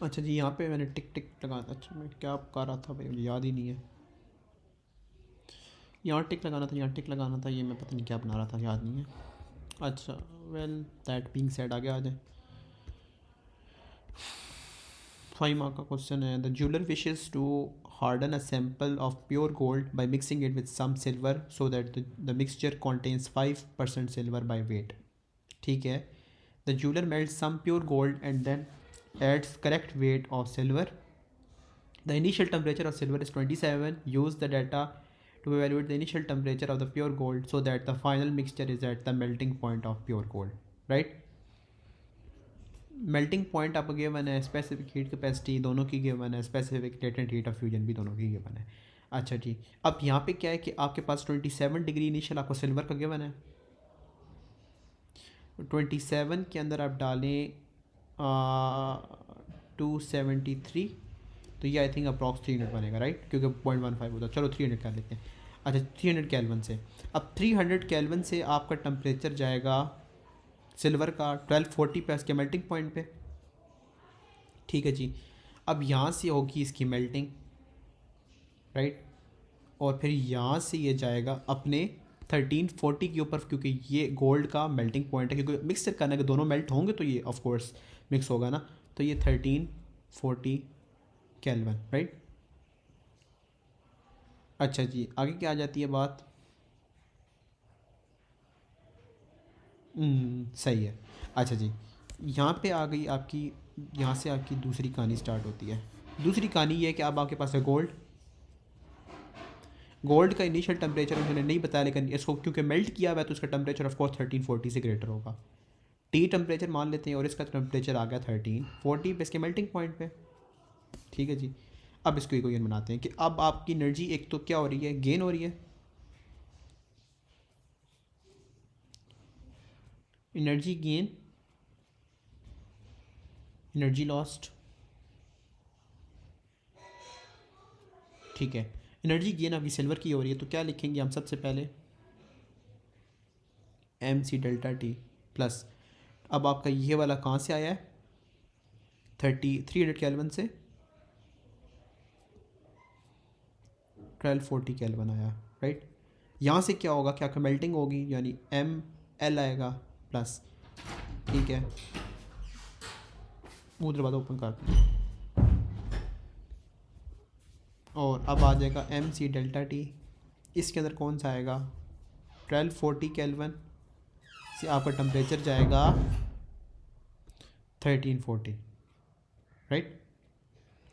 अच्छा जी, यहाँ पे मैंने टिक टिक लगाना, अच्छा मैं क्या कर रहा था भाई, मुझे याद ही नहीं है। यहाँ टिक लगाना था, यहाँ टिक लगाना था, ये मैं पता नहीं क्या बना रहा था, याद नहीं है। अच्छा, वेल दैट बीइंग सेड आगे आ जाए। 5 मार्क का क्वेश्चन है, the jeweller wishes to harden a sample of pure gold by mixing it with some silver so that the mixture contains 5% silver by weight. ठीक है, the jeweler melts some pure gold and then adds correct weight of silver. The initial temperature of silver is 27. Use the data to evaluate the initial temperature of the pure gold so that the final mixture is at the melting point of pure gold. Right? Melting point आपको given है, specific heat capacity दोनों की given है, specific latent heat of fusion भी दोनों की given है। अच्छा जी, अब यहाँ पे क्या है कि आपके पास 27 डिग्री इनिशियल आपको सिल्वर का गिवन है। 27 के अंदर आप डालें 273, तो ये आई थिंक अप्रॉक्स 300 बनेगा, राइट, क्योंकि 0.15 होता है। चलो 300 कर लेते हैं। अच्छा 300 कैलवन से, अब 300 कैलवन से आपका टेम्परेचर जाएगा सिल्वर का 1240 पे इसके मेल्टिंग पॉइंट पे। ठीक है जी, अब यहाँ से होगी इसकी मेल्टिंग, राइट, और फिर यहाँ से ये जाएगा अपने 1340 के ऊपर, क्योंकि ये गोल्ड का मेल्टिंग पॉइंट है, क्योंकि मिक्स करना है कि दोनों मेल्ट होंगे तो ये ऑफ कोर्स मिक्स होगा ना, तो ये 1340 केल्विन, राइट। अच्छा जी, आगे क्या आ जाती है बात। सही है। अच्छा जी, यहाँ पे आ गई आपकी, यहाँ से आपकी दूसरी कहानी स्टार्ट होती है। दूसरी कहानी ये है कि अब आपके पास है गोल्ड। गोल्ड का इनिशियल टेम्परेचर उन्होंने नहीं बताया, लेकिन इसको क्योंकि मेल्ट किया हुआ है तो उसका टेम्परेचर ऑफ कोर्स 1340 से ग्रेटर होगा। टी टेम्परेचर मान लेते हैं और इसका टेम्परेचर आ गया 1340 पे इसके मेल्टिंग पॉइंट पे। ठीक है जी, अब इसको इक्वेशन बनाते हैं कि अब आपकी एनर्जी एक तो क्या हो रही है, गेन हो रही है, एनर्जी गेन, एनर्जी लॉस्ट। ठीक है, एनर्जी गेन आपकी सिल्वर की हो रही है, तो क्या लिखेंगे हम सबसे पहले, M C delta T plus, अब आपका ये वाला कहाँ से आया है, 300 कैलवन से 1240 कैलवन आया, राइट। यहाँ से क्या होगा, क्या मेल्टिंग होगी, यानी एम एल आएगा प्लस। ठीक है, वो दरवाज़ा ओपन कर दिया, और अब आ जाएगा एम सी डेल्टा टी, इसके अंदर कौन सा आएगा, 1240 कैलवन से आपका टेम्परेचर जाएगा 1340, राइट।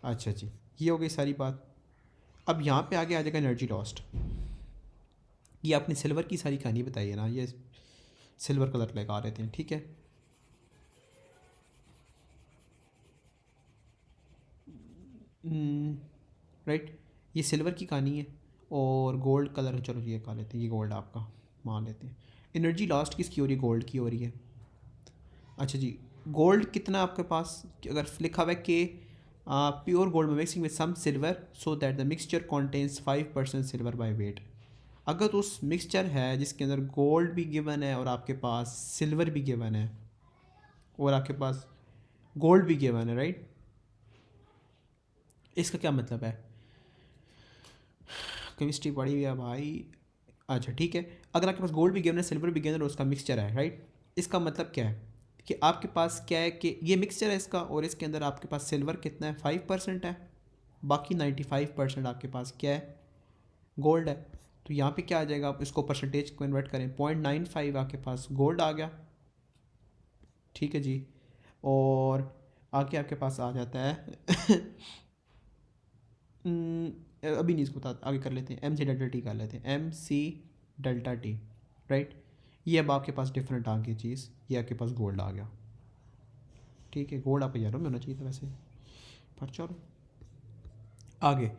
अच्छा जी, ये हो गई सारी बात। अब यहाँ पे आगे आ जाएगा एनर्जी लॉस्ट। ये आपने सिल्वर की सारी कहानी बताई है ना, ये सिल्वर कलर लगा रहे थे, ठीक है। राइट, ये सिल्वर की कहानी है और गोल्ड कलर, चलो ये खा लेते हैं, ये गोल्ड आपका मान लेते हैं। एनर्जी लॉस्ट किसकी हो रही है, गोल्ड की हो रही है। अच्छा जी, गोल्ड कितना आपके पास, अगर लिखा हुआ है कि pure gold mixing with some silver so that the mixture contains 5% silver by weight. अगर तो उस मिक्सचर है जिसके अंदर गोल्ड भी गिवन है और आपके पास सिल्वर भी गिवन है और आपके पास गोल्ड भी गिवन है, राइट, इसका क्या मतलब है, केमिस्ट्री पढ़ी हुई है भाई। अच्छा ठीक है, अगर आपके पास गोल्ड भी गिवन है, सिल्वर भी गिवन है और उसका मिक्सचर है, राइट, इसका मतलब क्या है कि आपके पास क्या है कि ये मिक्सचर है इसका, और इसके अंदर आपके पास सिल्वर कितना है, 5% है, बाकी 95% आपके पास क्या है, गोल्ड है। तो यहाँ पे क्या आ जाएगा, आप इसको परसेंटेज कन्वर्ट करें, 0.95 आपके पास गोल्ड आ गया। ठीक है जी, और आगे आपके पास आ जाता है अभी नहीं इसको बता, आगे कर लेते हैं, एम सी डेल्टा टी कर लेते हैं, M C delta T, right. ये अब आपके पास डिफरेंट आ गई चीज़, ये आपके पास गोल्ड आ गया। ठीक है, गोल्ड आपको येलो में होना चाहिए था वैसे, पर चलो आगे।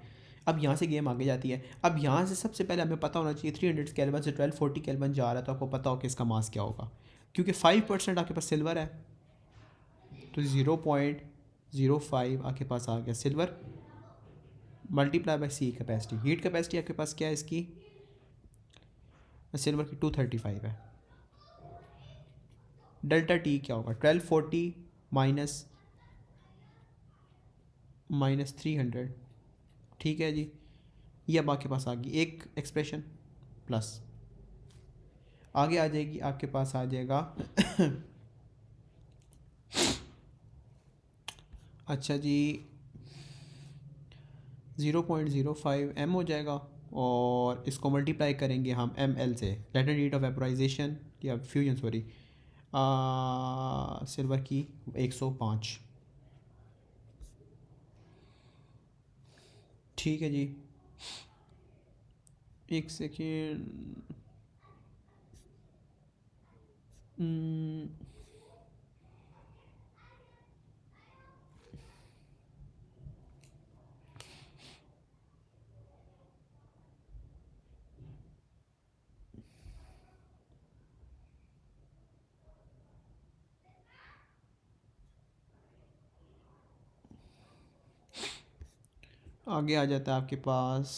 अब यहाँ से गेम आगे जाती है। अब यहाँ से सबसे पहले हमें पता होना चाहिए 300 कैलवन से 1240 कैलवन जा रहा है, तो आपको पता हो कि इसका मास क्या होगा, क्योंकि 5% आपके पास सिल्वर है, तो 0.05 आपके पास आ गया silver, multiply by C capacity, heat capacity आपके पास क्या है इसकी, सिल्वर की 235 है। डेल्टा टी क्या होगा, 1240 माइनस -300, ठीक है जी। ये अब आपके पास आ गई एक एक्सप्रेशन प्लस। आगे आ जाएगी, आपके पास आ जाएगा अच्छा जी, 0.05 m हो जाएगा, और इसको मल्टीप्लाई करेंगे हम ml से, लेटेंट हीट ऑफ वेपोराइजेशन या फ्यूजन, सॉरी, सिल्वर की 105, ठीक है जी। एक सेकेंड, आगे आ जाता है आपके पास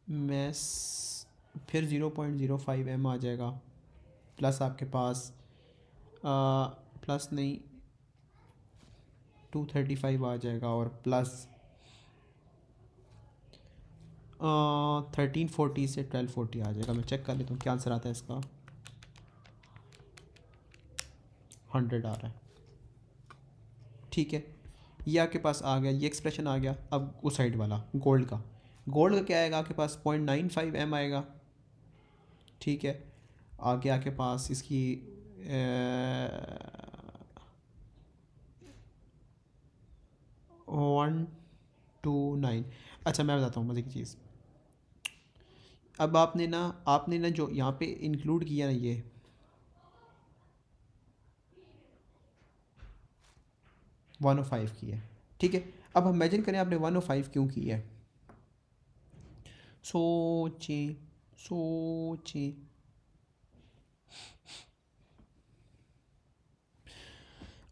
मैस, फिर 0.05 m आ जाएगा, प्लस आपके पास प्लस नहीं 235 आ जाएगा, और प्लस 1340 से 1240 आ जाएगा। मैं चेक कर लेता हूँ क्या आंसर आता है इसका। 100 आ रहा है, ठीक है। ये आपके पास आ गया, ये एक्सप्रेशन आ गया। अब उस साइड वाला गोल्ड का, गोल्ड का क्या आएगा आपके पास, 0.95 m आएगा, ठीक है। आगे आपके पास इसकी 129। अच्छा मैं बताता हूँ मज़े की चीज़। अब आपने ना जो यहाँ पे इंक्लूड किया ना, ये 105 की है, ठीक है। अब इमेजिन करें आपने 105 क्यों की है, सोचें सोचें।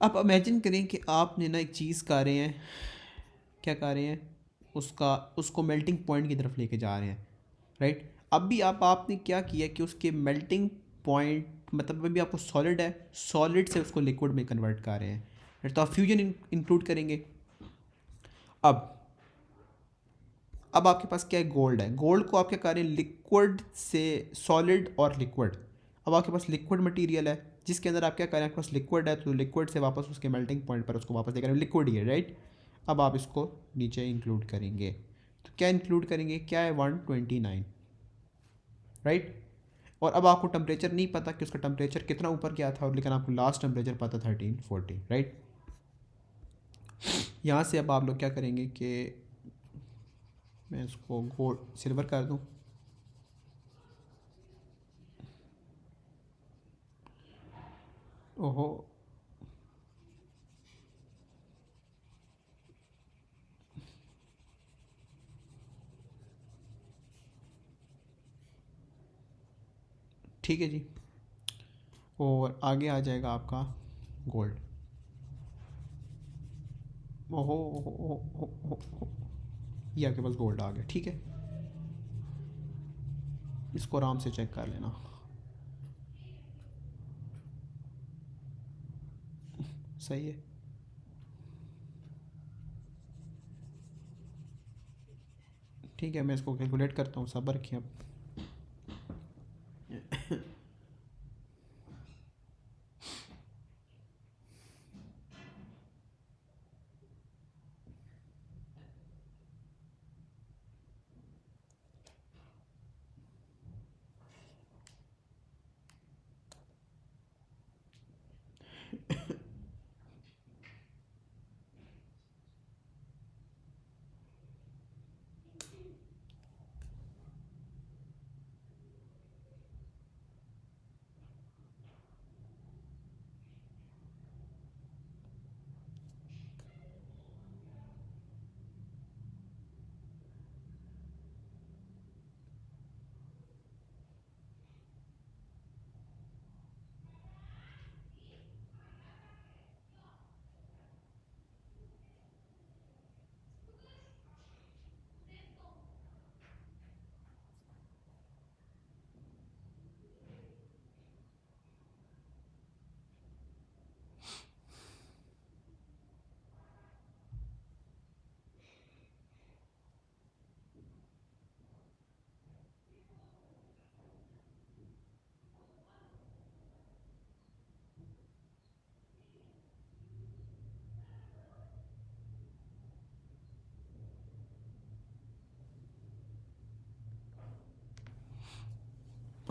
अब इमेजिन करें कि आपने ना एक चीज़ कर रहे हैं, क्या कर रहे हैं, उसको मेल्टिंग पॉइंट की तरफ लेके जा रहे हैं, राइट। अब भी आपने क्या किया कि उसके मेल्टिंग पॉइंट, मतलब अभी आपको सॉलिड है, सॉलिड से उसको लिक्विड में कन्वर्ट कर रहे हैं, right? तो आप फ्यूजन इंक्लूड करेंगे। अब अब आपके पास क्या है, गोल्ड है। गोल्ड को आप क्या कर रहे हैं, लिक्विड से सॉलिड और लिक्विड। अब आपके पास लिक्विड मटेरियल है जिसके अंदर आप क्या करें, आपके पास लिक्विड है, तो लिक्विड से वापस उसके मेल्टिंग पॉइंट पर उसको वापस लेकर लिक्विड ही है, राइट। अब आप इसको नीचे इंक्लूड करेंगे, तो क्या इंक्लूड करेंगे, क्या है, 129, राइट। और अब आपको टेम्परेचर नहीं पता कि उसका टेम्परेचर कितना ऊपर गया था, और लेकिन आपको लास्ट टेम्परेचर पता 1340, राइट। यहाँ से अब आप लोग क्या करेंगे कि मैं इसको गोल्ड सिल्वर कर दूँ, ओहो, ठीक है जी। और आगे आ जाएगा आपका गोल्ड, ओहो ओहो, ओहो, ओहो, ओहो, ये आपके पास गोल्ड आ गया, ठीक है। इसको आराम से चेक कर लेना, सही है, ठीक है। मैं इसको कैलकुलेट करता हूँ, सब्र रखिए अब।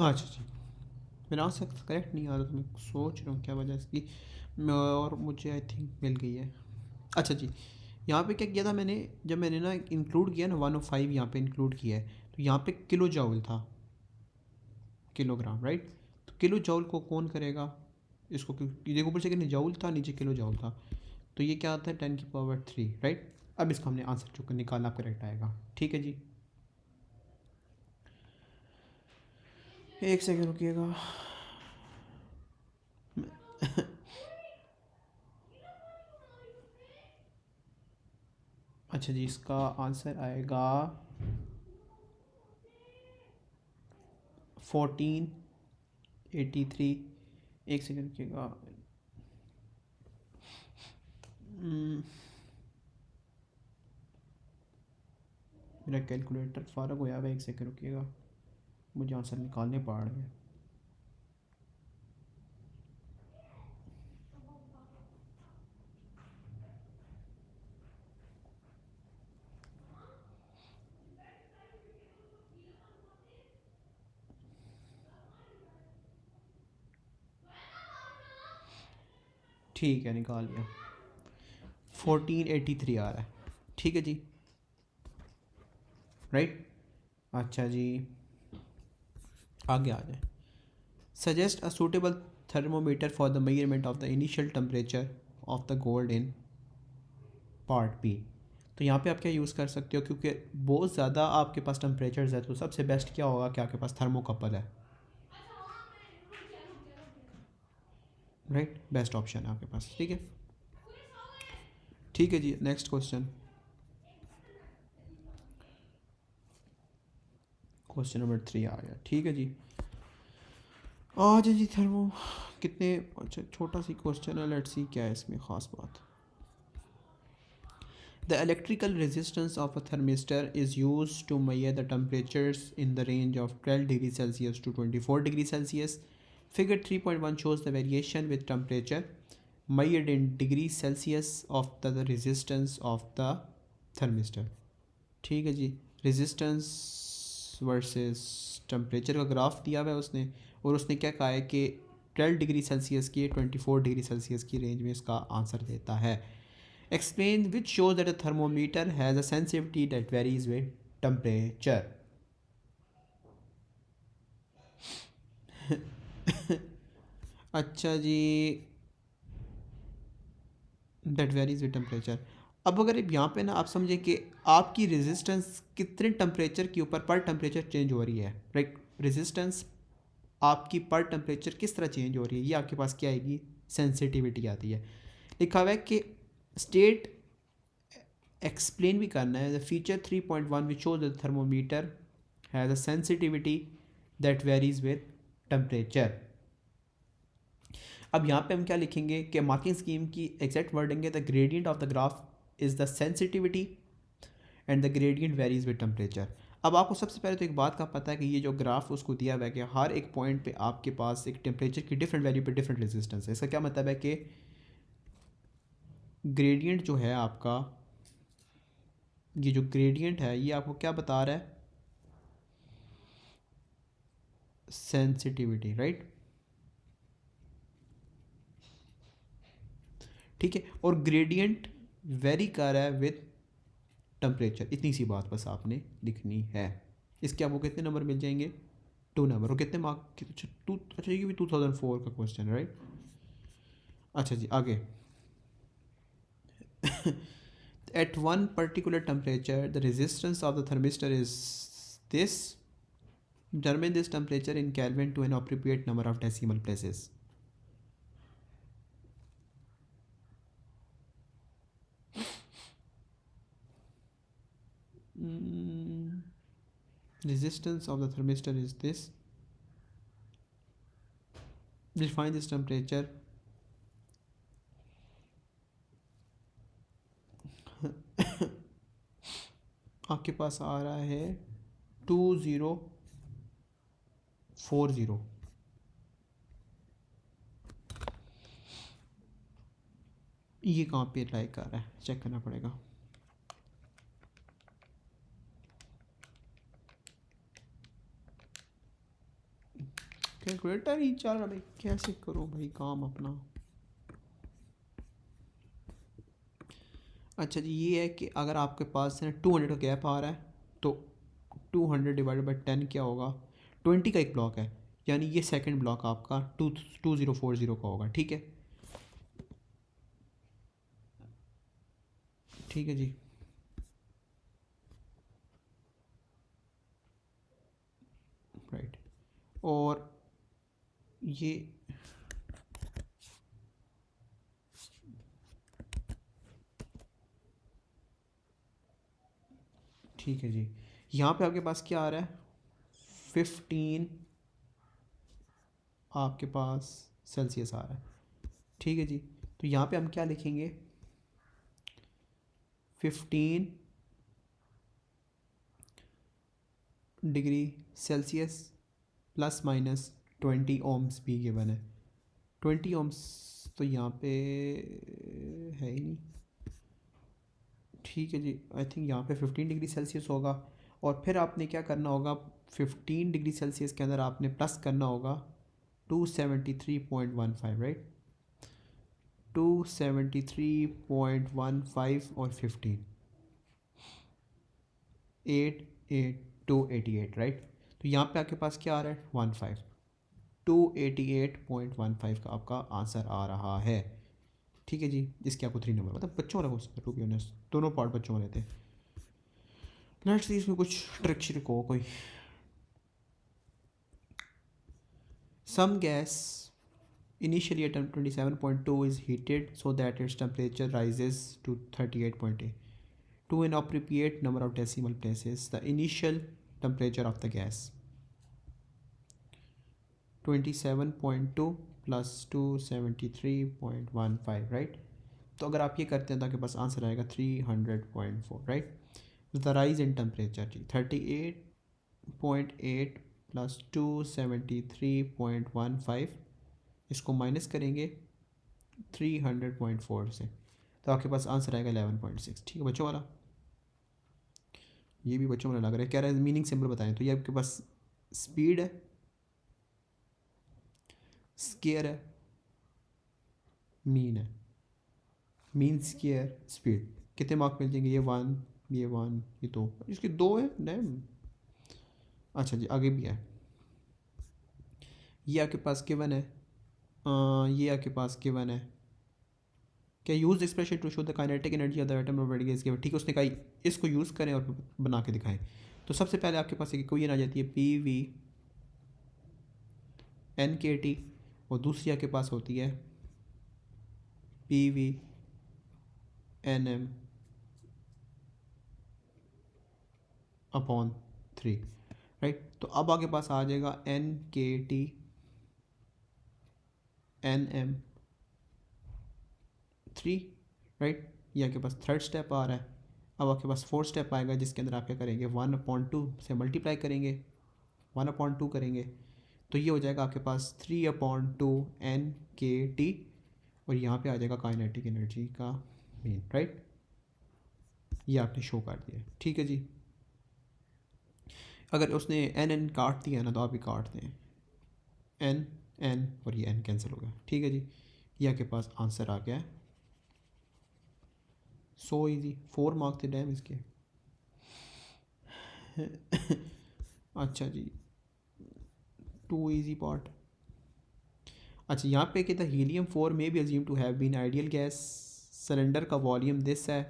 अच्छा जी, मेरा आंसर करेक्ट नहीं आ रहा तो मैं सोच रहा हूँ क्या वजह इसकी। और मुझे आई थिंक मिल गई है। अच्छा जी, यहाँ पे क्या किया था मैंने, जब मैंने ना इंक्लूड किया ना 105 यहाँ पे इंक्लूड किया है, तो यहाँ पे किलो जॉउल था, किलोग्राम राइट। तो किलो जॉउल को कौन करेगा इसको, क्योंकि देखो ऊपर से कितने जॉउल था, नीचे किलो जॉउल था, तो ये क्या आता है 10⁻³ राइट। अब इसका हमने आंसर जो निकालना करेक्ट आएगा। ठीक है जी, एक सेकेंड रुकिएगा। अच्छा जी, इसका आंसर आएगा 1483। एक सेकेंड रुकिएगा। मेरा कैलकुलेटर फ़ारग हो जाएगा, एक सेकेंड रुकिएगा, मुझे आंसर निकालने पड़ रहे हैं। ठीक है, निकाल लिया। 1483 आ रहा है। ठीक है जी, राइट। अच्छा जी, आगे आ जाए। Suggest a suitable thermometer for the measurement of the initial temperature of the gold in part B. तो यहाँ पे आप क्या यूज़ कर सकते हो, क्योंकि बहुत ज़्यादा आपके पास टेम्परेचर्स है, तो सबसे बेस्ट क्या होगा कि आपके पास थर्मोकपल है, राइट। बेस्ट ऑप्शन है आपके पास। ठीक है, ठीक है जी, नेक्स्ट क्वेश्चन। क्वेश्चन नंबर 3 आ गया। ठीक है जी, आ जाए जी। थर्मो कितने, अच्छा छोटा सी क्वेश्चन है, लेट्स सी क्या है इसमें ख़ास बात। The electrical resistance of a thermistor is used to measure the temperatures in the range of 12 degrees Celsius to 24 degrees Celsius. Figure 3.1 shows the variation with temperature measured in degrees Celsius of the resistance of the thermistor. ठीक है जी, resistance versus temperature का graph दिया हुआ है उसने, और उसने क्या कहा है कि 12 डिग्री सेल्सियस की 24 डिग्री सेल्सियस की रेंज में इसका आंसर देता है। Explain which shows that a thermometer has a sensitivity that varies with temperature. अच्छा जी, दैट वेरीज विद टेम्परेचर। अब अगर यहाँ पे ना आप समझे कि आपकी रेजिस्टेंस कितने टेम्परेचर के ऊपर पर टेम्परेचर चेंज हो रही है, राइट। रेजिस्टेंस आपकी पर टेम्परेचर किस तरह चेंज हो रही है, ये आपके पास क्या आएगी, सेंसिटिविटी आती है। लिखा हुआ है कि स्टेट एक्सप्लेन भी करना है the feature 3.1 which shows the thermometer has a sensitivity that varies with temperature. अब यहाँ पे हम क्या लिखेंगे कि मार्किंग स्कीम की एग्जैक्ट वर्डिंग है the gradient of the graph is the sensitivity and the gradient varies with temperature. अब आपको सबसे पहले तो एक बात का पता है कि ये जो ग्राफ उसको दिया हुआ है कि हर एक पॉइंट पे आपके पास एक टेम्परेचर की डिफरेंट वैल्यू पे डिफरेंट रेजिस्टेंस है। इसका क्या मतलब है कि ग्रेडियंट जो है आपका, ये जो ग्रेडियंट है ये आपको क्या बता रहा है, सेंसिटिविटी, राइट। ठीक है, और ग्रेडियंट वेरी कर रहा है विद टेम्परेचर, इतनी सी बात बस आपने लिखनी है। इसके आपको कितने नंबर मिल जाएंगे, 2 नंबर। और कितने मार्क, अच्छा टू, अच्छा ये भी 2004 का क्वेश्चन है, राइट। अच्छा जी, आगे। At one particular temperature, the resistance of the thermistor is this. Determine this temperature in Kelvin to an appropriate number of decimal places. Mm, resistance of the thermistor is this. Define this temperature. आपके पास आ रहा है 2040। ये कहाँ पे apply कर रहा है, चेक करना पड़ेगा। कैलकुलेटर ही चल रहा भाई, कैसे करो भाई काम अपना। अच्छा जी, ये है कि अगर आपके पास है 200 का गैप आ रहा है तो 200 डिवाइडेड बाई 10 क्या होगा, 20 का एक ब्लॉक है, यानी ये सेकंड ब्लॉक आपका 2040 का होगा। ठीक है, ठीक है जी। राइट, और ये ठीक है जी, यहाँ पे आपके पास क्या आ रहा है, 15 आपके पास सेल्सियस आ रहा है। ठीक है जी, तो यहाँ पे हम क्या लिखेंगे, 15 degree Celsius plus minus 20 ohms भी गिवन है। 20 ओम्स तो यहाँ पे है ही नहीं। ठीक है जी, आई थिंक यहाँ पे 15 डिग्री सेल्सियस होगा, और फिर आपने क्या करना होगा, 15 डिग्री सेल्सियस के अंदर आपने प्लस करना होगा 273.15, राइट, 273.15 और 15, 88288, राइट। तो यहाँ पे आपके पास क्या आ रहा है, 15, 288.15 का आपका आंसर आ रहा है। ठीक है जी, जिसके आपको 3 नंबर, मतलब बच्चों वाला क्वेश्चन, टू बी ऑनेस्ट दोनों पार्ट बच्चों वाले थे। लेट्स सी इसमें कुछ ट्रिक श्रिक हो कोई। सम gas initially at 27.2 is heated so that its temperature rises to 38.8 to an appropriate number of decimal places. The initial temperature of the gas 27.2 plus 273.15, right. तो अगर आप ये करते हैं तो आपके पास आंसर आएगा 300.4, right. The rise in temperature जी 38.8 प्लस 273.15, इसको माइनस करेंगे 300.4 से, तो आपके पास आंसर आएगा 11.6। ठीक है बच्चों वाला, ये भी बच्चों वाला लग रहा है। कह रहा है मीनिंग सिंपल बताएं, तो ये आपके पास स्पीड है, स्केयर है, मीन है, मीन स्केयर स्पीड। कितने मार्क मिल जाएंगे, ये 1, ये 1, ये 2, इसके 2 है डैम। अच्छा जी, आगे भी है, ये आपके पास गिवन है, ये आपके पास गिवन है, क्या use expression to show the kinetic energy of the atom of radius given. ठीक है, उसने कहा इसको यूज़ करें और बना के दिखाएं। तो सबसे पहले आपके पास एक इक्वेशन आ जाती है PV NKT, और दूसरी आपके पास होती है PV NM अपॉन 3, राइट। तो अब आपके पास आ जाएगा NKT NM 3, राइट। ये आपके पास थर्ड स्टेप आ रहा है। अब आपके पास फोर्थ स्टेप आएगा, जिसके अंदर आप क्या करेंगे, 1/2 से मल्टीप्लाई करेंगे, 1/2 करेंगे, तो ये हो जाएगा आपके पास 3/2 NKT, और यहाँ पे आ जाएगा काइनेटिक एनर्जी का मीन, राइट। ये आपने शो कर दिया। ठीक है जी, अगर उसने एन काट दिया ना तो आप भी काट दें, एन एन और ये एन कैंसिल हो गया। ठीक है जी, ये आपके पास आंसर आ गया है। सो इजी, 4 मार्क थे डैम इसके। अच्छा जी, 2 इजी पार्ट। अच्छा, यहाँ पे कहता है हीलियम 4 में भी assume to have been ideal gas, cylinder का वॉल्यूम दिस है,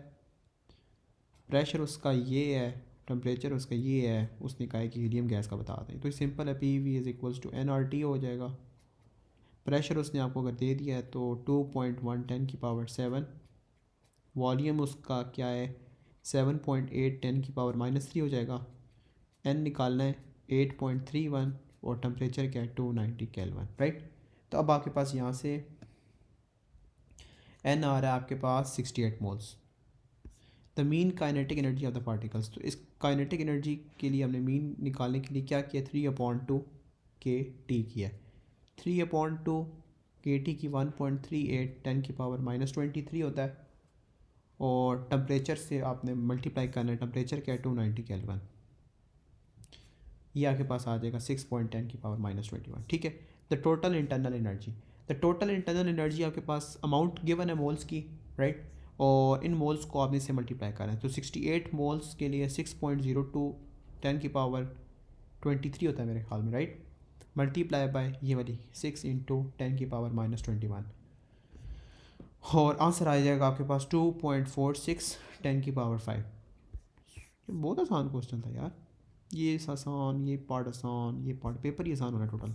प्रेशर उसका ये है, टेम्परेचर उसका ये है, उसने कहा है कि हीलियम गैस का बता दें। तो सिंपल है, PV is equals to NRT हो जाएगा। प्रेशर उसने आपको अगर दे दिया है तो 2.1 10 की पावर 7, वॉल्यूम उसका क्या है 7.8 10 की पावर -3 हो जाएगा, N निकालना है 8.31, और टेम्परेचर क्या है 290 केल्विन, राइट। तो अब आपके पास यहाँ से N आ रहा है आपके पास 68 moles. The mean kinetic energy of the particles, तो इस काइनेटिक एनर्जी के लिए हमने मीन निकालने के लिए क्या किया, 3/2 KT किया। 3/2 KT की 1.38 10 की पावर -23 होता है, और टेम्परेचर से आपने मल्टीप्लाई करना है, टेम्परेचर क्या है 290 केल्विन। ये आपके पास आ जाएगा 6.10 की पावर -21, ठीक है। The total internal energy, the total internal energy आपके पास अमाउंट गिवन है मोल्स की, राइट, और इन मोल्स को आपने इससे मल्टीप्लाई करें तो 68 मोल्स के लिए 6.02 10 की पावर 23 होता है मेरे ख्याल में, राइट, मल्टीप्लाई बाय ये वाली 6 इंटू 10 की पावर -21, और आंसर आ जाएगा आपके पास 2.46 10 की पावर 5। बहुत आसान क्वेश्चन था यार, ये आसान, ये पार्ट आसान, ये पार्ट पेपर ही आसान हो रहा है टोटल।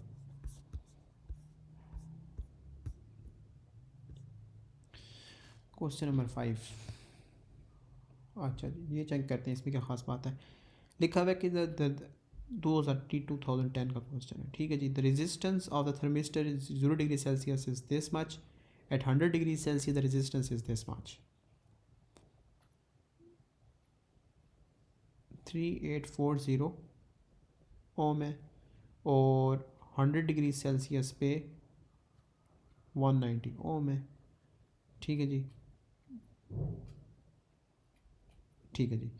क्वेश्चन नंबर 5, अच्छा जी ये चेक करते हैं इसमें क्या खास बात है। लिखा हुआ है कि 2010 का क्वेश्चन है, ठीक है जी। The resistance of the thermistor is 0 degree Celsius is this much, at 100 degree Celsius the resistance is this much. 3840 ohm है, और 100 डिग्री सेल्सियस पे 190 ओम है, ठीक है जी, ठीक है जी।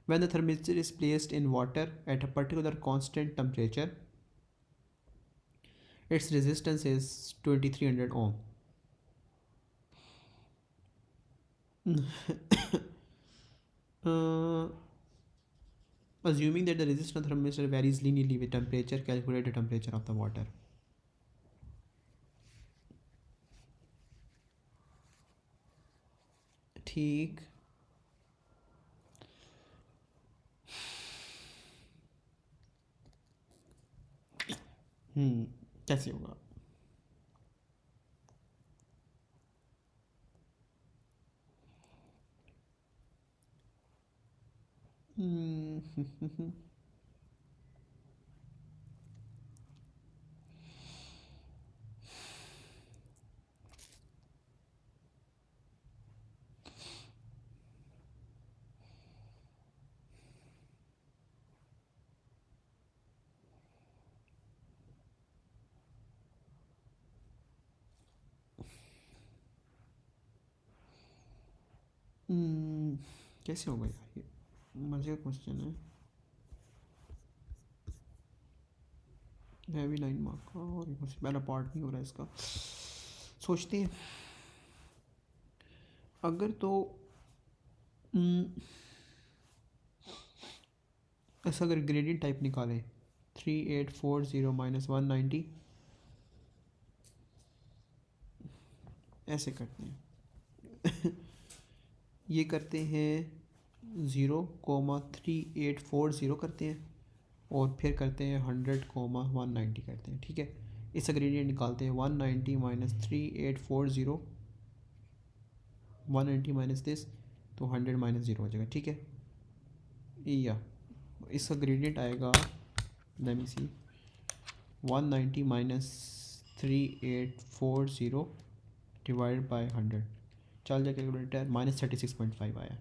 When the thermistor is placed in water at a particular constant temperature, its resistance is 2300 ohm. uh, Assuming that the resistance of the thermistor varies linearly with temperature, calculate the temperature of the water. ठीक, कैसे होगा? कैसे होगा यार, ये मजे का question है भी 9 मार्क का, और पहला पार्ट नहीं हो रहा है इसका। सोचते हैं अगर तो ऐसा अगर ग्रेडियंट टाइप निकालें 3840 -190, ऐसे करते हैं ये करते हैं 0,3840 करते हैं, और फिर करते हैं 100,190 करते हैं, ठीक है। इसका ग्रेडियंट निकालते हैं 190 -3840, 190 माइनस दिस, तो 100 -0 हो जाएगा, ठीक है। या इसका ग्रेडियंट आएगा, let me see, 190 -3840 divide by 100, चल जाए कैलकुलेटर, -36.5 आया।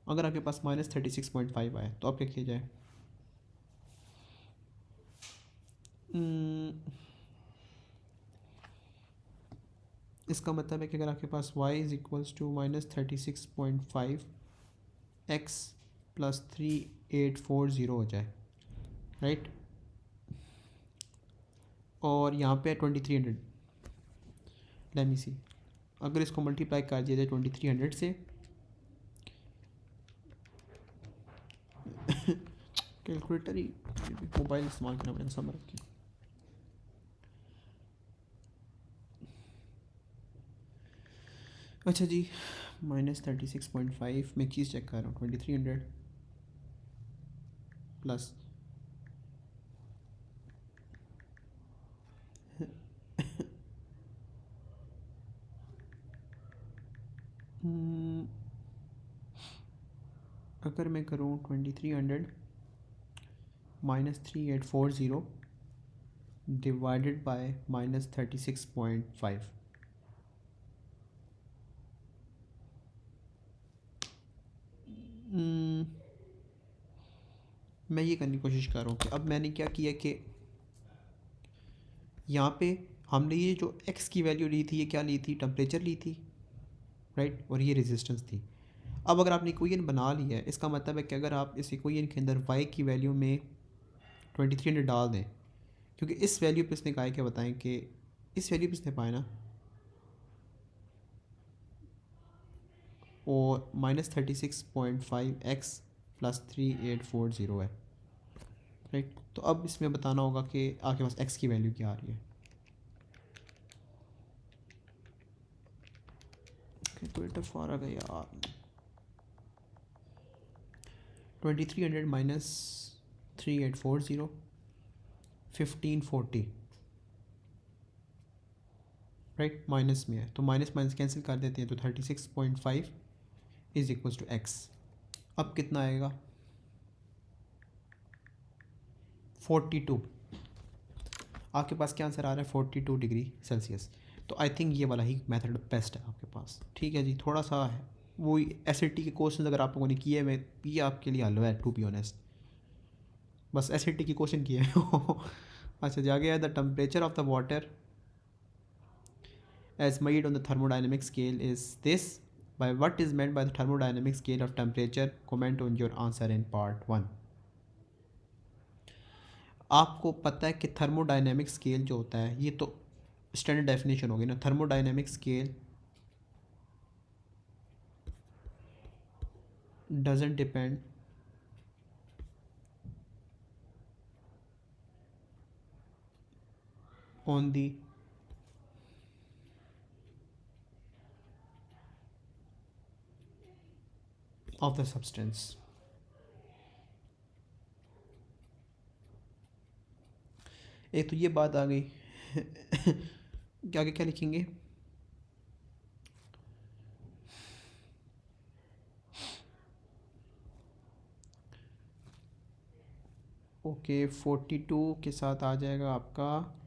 अगर आपके पास -36.5 आया तो आप क्या किया जाए, इसका मतलब है कि अगर आपके पास y is equals to -36.5 x plus 3840 हो जाए, राइट, और यहाँ पे 2300, लेट मी सी, अगर इसको मल्टीप्लाई कर दिया जाए 2300 से, कैलकुलेटर ही, मोबाइल इस्तेमाल करना पड़ेगा समझ के। अच्छा जी, -36.5 में चीज़ चेक कर रहा हूँ, 2300 प्लस अगर मैं करूँ 2300 -3840 डिवाइडेड बाय -36.5, मैं ये करने की कोशिश कर रहा हूँ कि अब मैंने क्या किया कि यहाँ पे हमने ये जो x की वैल्यू ली थी, ये क्या ली थी, टेम्परेचर ली थी, राइट, और ये रेजिस्टेंस थी। अब अगर आपने इक्वेशन बना लिया है, इसका मतलब है कि अगर आप इस इक्वेशन के अंदर y की वैल्यू में 2300 डाल दें, क्योंकि इस वैल्यू पे इसने कहा है कि बताएं कि इस वैल्यू पे इसने पाया ना, और -36.5x + 3840 है, राइट। तो अब इसमें बताना होगा कि आपके पास x की वैल्यू क्या आ रही है। कैलकुलेटर फॉर आ गया यार। 2300 - 3840 1540, राइट। माइनस में है तो माइनस माइनस कैंसिल कर देते हैं, तो 36.5 = x। अब कितना आएगा 42। आपके पास क्या आंसर आ रहा है 42 डिग्री सेल्सियस। तो आई थिंक ये वाला ही मेथड बेस्ट है आपके पास, ठीक है जी। थोड़ा सा है वो एसिडिटी के क्वेश्चन अगर आप लोगों ने किए हुए, ये आपके लिए हलवा है टू बी ऑनेस्ट, बस एसिडिटी के क्वेश्चन किए हैं। अच्छा जा गया the temperature of the water as measured on the thermodynamic scale is this. By what is meant by the thermodynamic scale of temperature? Comment on your answer in part 1. आपको पता है कि थर्मोडायनेमिक स्केल जो होता है, ये तो standard definition होगी ना। Thermodynamic scale doesn't depend on the of the substance. एक तो ये बात आ गई। आगे क्या लिखेंगे, ओके 42 के साथ आ जाएगा आपका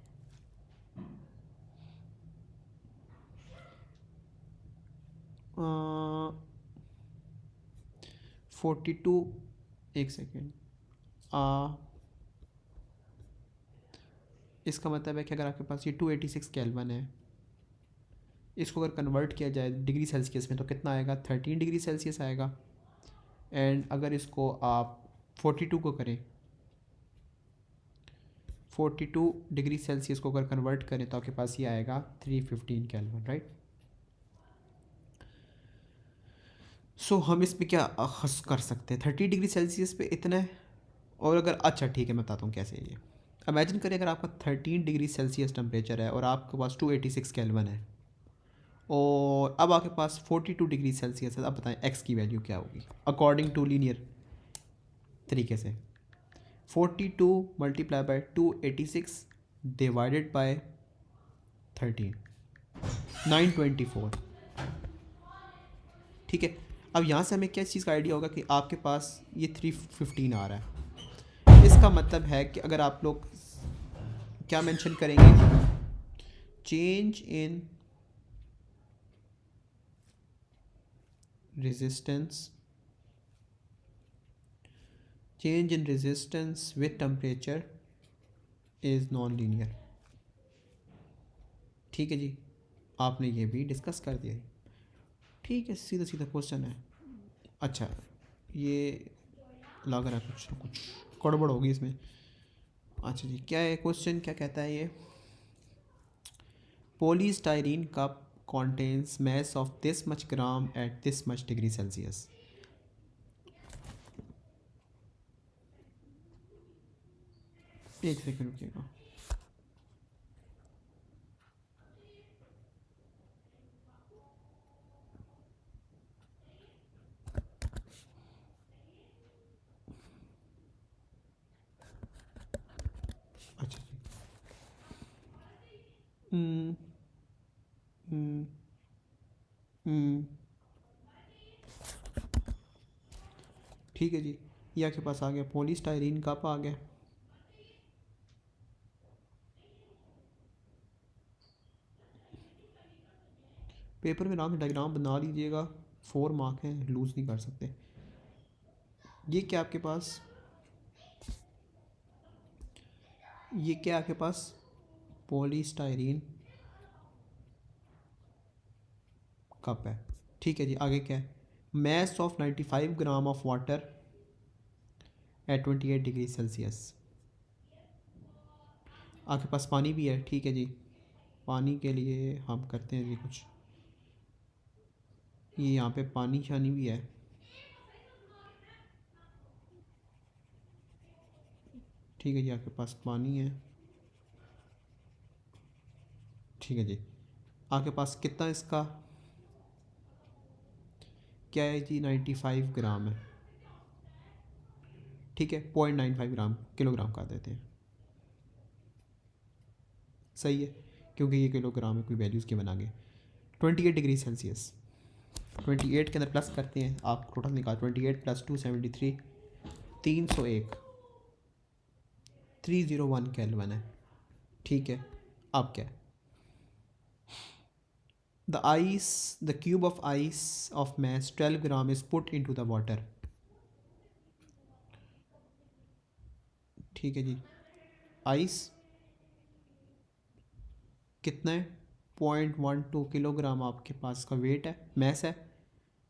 42। एक सेकेंड, इसका मतलब है कि अगर आपके पास ये 286 केल्विन है, इसको अगर कन्वर्ट किया जाए डिग्री सेल्सियस में तो कितना आएगा 13 डिग्री सेल्सियस आएगा। एंड अगर इसको आप 42 को करें, 42 डिग्री सेल्सियस को अगर कन्वर्ट करें तो आपके पास ये आएगा 315 केल्विन, राइट। सो हम इस पे क्या हस कर सकते हैं 30 डिग्री सेल्सियस पे इतना है। और अगर अच्छा ठीक है मैं बताता हूँ कैसे ये। इमेजिन करें अगर आपका 13 डिग्री सेल्सियस टेम्परेचर है और आपके पास 286 केल्विन है, और अब आपके पास 42 डिग्री सेल्सियस है। अब बताएं एक्स की वैल्यू क्या होगी अकॉर्डिंग टू लीनियर तरीके से। 42 मल्टीप्लाई बाय 286 डिवाइडेड बाय 13, 924, ठीक है। अब यहाँ से हमें क्या चीज़ का आइडिया होगा कि आपके पास ये 315 आ रहा है। इसका मतलब है कि अगर आप लोग क्या मेंशन करेंगे, change in resistance, change in resistance with temperature is non linear, ठीक है जी। आपने ये भी डिस्कस कर दिया, ठीक है। सीधा सीधा क्वेश्चन है। अच्छा ये लग रहा है कुछ ना कुछ गड़बड़ होगी इसमें। अच्छा जी क्या है क्वेश्चन, क्या कहता है ये, polystyrene cup contains mass of this much gram at this much degree Celsius. एक सेकंड रुकिएगा। अच्छा जी हम्म हम्म हम्म, ठीक है जी। ये आपके पास आ गया पॉलीस्टाइरीन कप आ गया। पेपर में आराम से डायग्राम बना लीजिएगा, 4 मार्क हैं, लूज़ नहीं कर सकते। ये क्या आपके पास, ये क्या आपके पास पॉलीस्टाइरीन कप है, ठीक है जी। आगे क्या है, mass of 95 gram of water at 28 degree Celsius. आपके पास पानी भी है, ठीक है जी। पानी के लिए हम करते हैं जी कुछ, ये यहाँ पे पानी शानी भी है, ठीक है जी। आपके पास पानी है, ठीक है जी। आपके पास कितना इसका क्या है जी, 95 ग्राम है, ठीक है। 0.95 ग्राम किलोग्राम कर देते हैं, सही है, क्योंकि ये किलोग्राम है, कोई वैल्यूज़ के बना के। 28 डिग्री सेल्सियस, 28 के अंदर प्लस करते हैं, आप टोटल निकाल, 28 प्लस 273, 301, 301 केल्विन है, ठीक है। अब क्या है, the cube of ice of mass 12 gram is put into the water, ठीक है जी। आइस कितना है, 0.12 किलोग्राम आपके पास का वेट है, मैस है,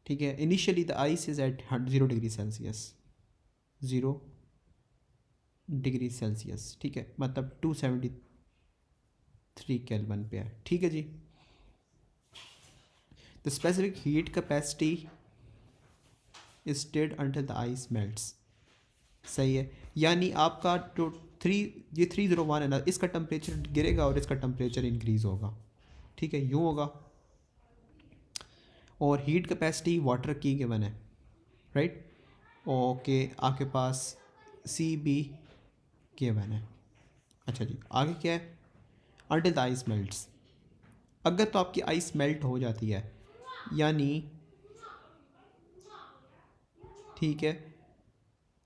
ठीक है। Initially the ice is at 0 degree Celsius, 0 degree Celsius, ठीक है, मतलब 273 केल्विन पे है, ठीक है जी। The specific heat capacity is stayed until the ice melts, सही है। यानी आपका जो 301 है ना, इसका टेम्परेचर गिरेगा और इसका टेम्परेचर इंक्रीज़ होगा, ठीक है, यूँ होगा। और हीट कैपेसिटी वाटर की गिवन है, राइट, ओके। आपके पास सी बी गिवन है, अच्छा जी। आगे क्या है, अंटिल द आइस मेल्ट्स, अगर तो आपकी आइस मेल्ट हो जाती है, यानी ठीक है,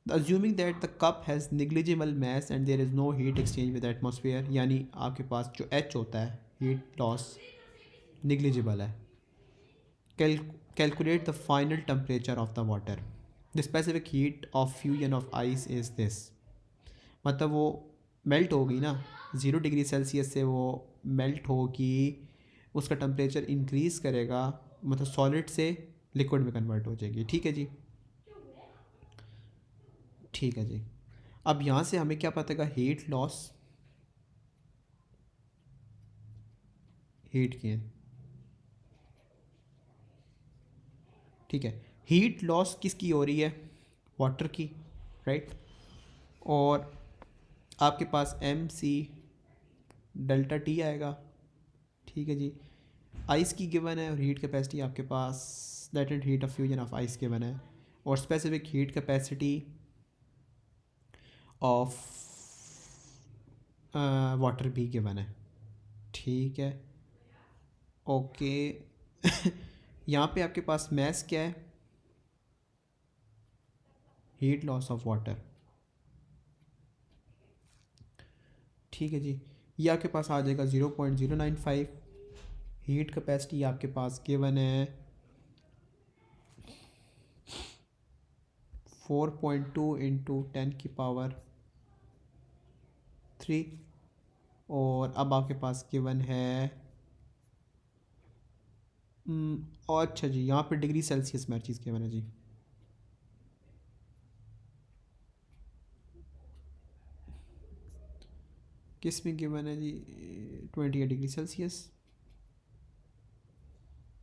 assuming that the cup has negligible mass and there is no heat exchange with the atmosphere, यानी आपके पास जो H होता है, heat loss negligible है। Calculate the final temperature of the water, the specific heat of fusion of ice is this, मतलब वो melt होगी ना, 0 डिग्री सेल्सियस से वो मेल्ट होगी, उसका टेम्परेचर इंक्रीज़ करेगा, मतलब सॉलिड से लिक्विड में कन्वर्ट हो जाएगी, ठीक है जी, ठीक है जी। अब यहाँ से हमें क्या पता है, हीट लॉस, हीट गेन, ठीक है। हीट लॉस किसकी हो रही है, वाटर की, राइट। और आपके पास एम सी डेल्टा टी आएगा, ठीक है जी। आइस की गिवन है और हीट कैपेसिटी आपके पास latent heat of fusion of ice given है, और specific heat capacity of water भी गिवन है, ठीक है, ओके। यहाँ पे आपके पास मैस क्या है, हीट लॉस ऑफ वाटर, ठीक है जी। ये आपके पास आ जाएगा 0.095। हीट कैपेसिटी आपके पास गिवन है 4.2 इंटू 10⁻³ और अब आपके पास गिवन है और अच्छा जी, यहाँ पे डिग्री सेल्सियस में हर चीज़ गिवन है जी, किस में गिवन है जी, 28 डिग्री सेल्सियस,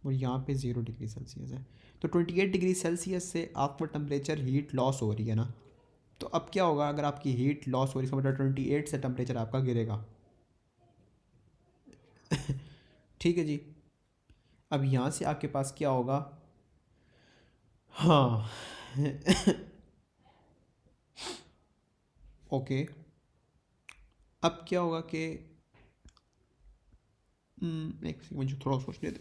और यहाँ पे 0 डिग्री सेल्सियस है। तो 28 डिग्री सेल्सियस से आपका टेम्परेचर हीट लॉस हो रही है ना, तो अब क्या होगा, अगर आपकी हीट लॉस हो रही है, इसका मतलब 28 से टेम्परेचर आपका गिरेगा, ठीक है जी। अब यहाँ से आपके पास क्या होगा, हाँ, ओके। अब क्या होगा कि एक सेकंड मुझे थोड़ा सोचने दे,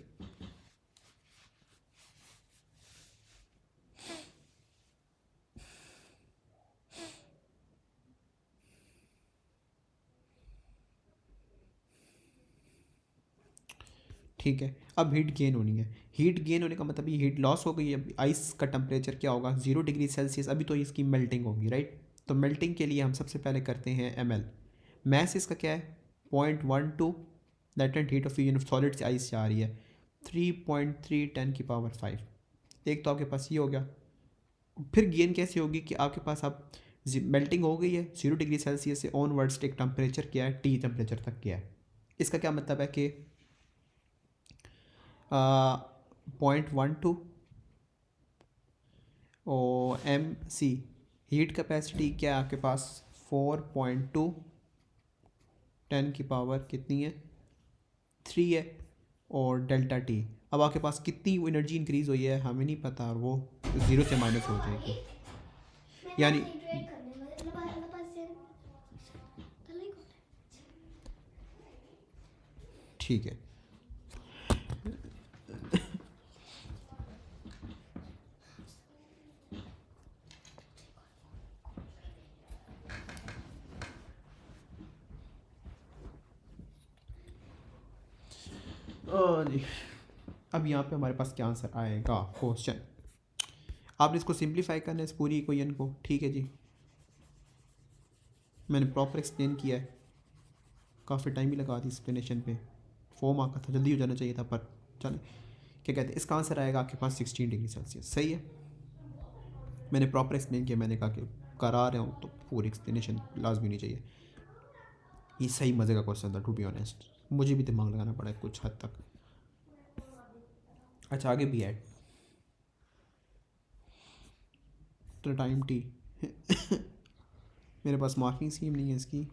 ठीक है। अब हीट गेन होनी है, हीट गेन होने का मतलब ये हीट लॉस हो गई है। आइस का टेम्परेचर क्या होगा, 0 डिग्री सेल्सियस, अभी तो इसकी मेल्टिंग होगी, राइट। तो मेल्टिंग के लिए हम सबसे पहले करते हैं ml, मैस इसका क्या है 0.12, latent heat of fusion of solid से आइस से आ रही है 3.3 10⁵, एक तो आपके पास ये हो गया। फिर गेन कैसे होगी कि आपके पास अब मेल्टिंग हो गई है 0 डिग्री सेल्सियस से ऑनवर्ड्स, एक टेम्परेचर क्या है टी टेम्परेचर तक गया है। इसका क्या मतलब है कि 0.12 और MC हीट कैपेसिटी क्या है आपके पास 4.2, 10 की पावर कितनी है 3 है, और डेल्टा टी। अब आपके पास कितनी एनर्जी इंक्रीज़ हुई है हमें नहीं पता, और वो 0 से माइनस हो जाएगी यानी। ठीक है, जी अब यहाँ पे हमारे पास क्या आंसर आएगा क्वेश्चन। आपने इसको सिंप्लीफाई करना है इस पूरी इक्वेशन को। ठीक है जी, मैंने प्रॉपर एक्सप्लेन किया है, काफ़ी टाइम भी लगा दी एक्सप्लेनेशन पे, 4 मार्क का था, जल्दी हो जाना चाहिए था, पर चले क्या कहते हैं इसका आंसर आएगा आपके पास 16 डिग्री सेल्सियस। सही है, मैंने प्रॉपर एक्सप्लेन किया, मैंने कहा कि करा रहा हूँ तो पूरी एक्सप्लेनेशन लाजमी नहीं चाहिए। ये सही मज़े का क्वेश्चन था टू बी ऑनेस्ट, मुझे भी दिमाग लगाना पड़ा है कुछ हद तक। अच्छा आगे भी ऐड तो टाइम टी मेरे पास मार्किंग स्कीम नहीं है इसकी।